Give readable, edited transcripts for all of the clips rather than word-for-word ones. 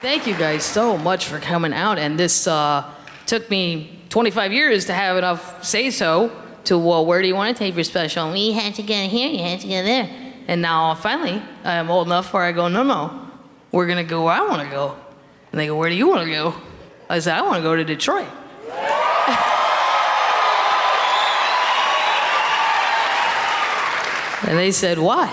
Thank you guys so much for coming out, and this took me 25 years to have enough say-so to, well, where do you want to take your special? You have to get here, you have to get there. And now, finally, I'm old enough where I go, no, we're going to go where I want to go. And they go, where do you want to go? I said, I want to go to Detroit. And they said, why?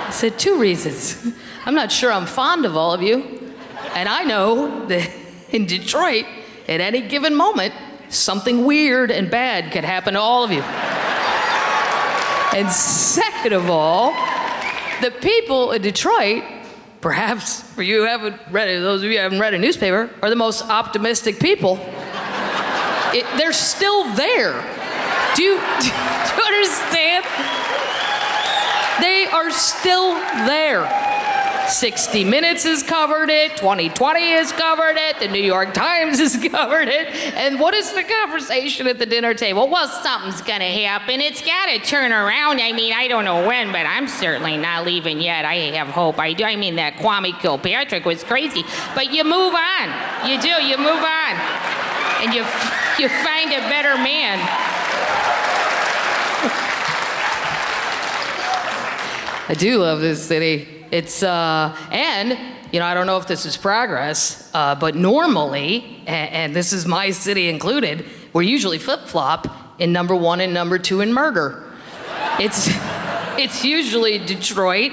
I said, 2 reasons. I'm not sure I'm fond of all of you, and I know that in Detroit, at any given moment, something weird and bad could happen to all of you. And second of all, the people in Detroit, perhaps for you who haven't read it, those of you who haven't read a newspaper, are the most optimistic people. They're still there. Do you understand? They are still there. 60 Minutes has covered it, 2020 has covered it, the New York Times has covered it, and what is the conversation at the dinner table? Well, something's gonna happen, it's gotta turn around. I mean, I don't know when, but I'm certainly not leaving yet. I have hope, I do. I mean, that Kwame Kilpatrick was crazy, but you move on. You do, you move on. And you find a better man. I do love this city. It's, and, you know, I don't know if this is progress, but normally, and this is my city included, we're usually flip-flop in number 1 and number 2 in murder. It's usually Detroit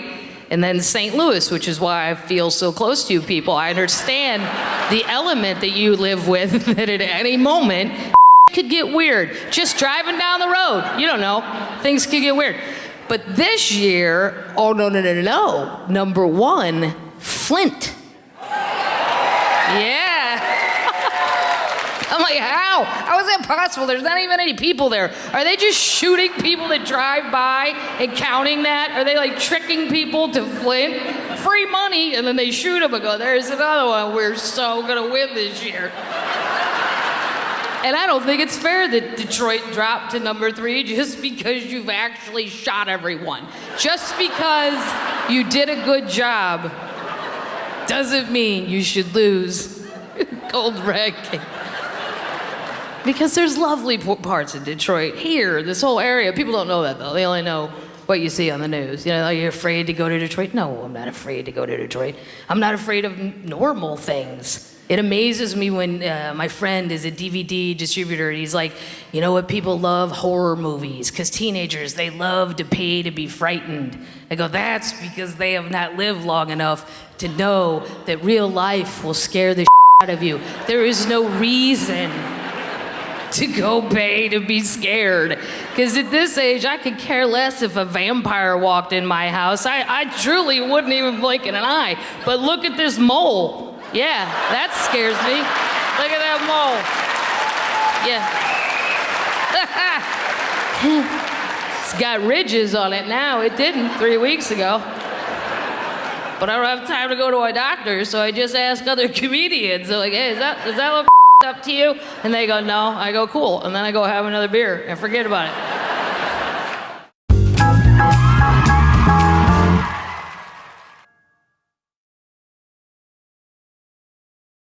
and then St. Louis, which is why I feel so close to you people. I understand the element that you live with, that at any moment, could get weird. Just driving down the road, you don't know, things could get weird. But this year, oh, no. Number 1, Flint. Yeah. I'm like, how? How is that possible? There's not even any people there. Are they just shooting people that drive by and counting that? Are they like tricking people to Flint? Free money, and then they shoot them and go, there's another one. We're so gonna win this year. And I don't think it's fair that Detroit dropped to number 3 just because you've actually shot everyone. Just because you did a good job doesn't mean you should lose cold wrecking. Because there's lovely parts of Detroit. Here, this whole area, people don't know that though. They only know what you see on the news. You know, are you afraid to go to Detroit? No, I'm not afraid to go to Detroit. I'm not afraid of normal things. It amazes me when my friend is a DVD distributor, and he's like, you know what, people love horror movies, because teenagers, they love to pay to be frightened. I go, that's because they have not lived long enough to know that real life will scare the out of you. There is no reason to go pay to be scared. Because at this age, I could care less if a vampire walked in my house. I truly wouldn't even blink an eye. But look at this mole. Yeah, that scares me. Look at that mole. Yeah. It's got ridges on it now. It didn't 3 weeks ago. But I don't have time to go to a doctor, so I just ask other comedians. They're like, hey, is that look up to you? And they go, no. I go, cool. And then I go have another beer and forget about it.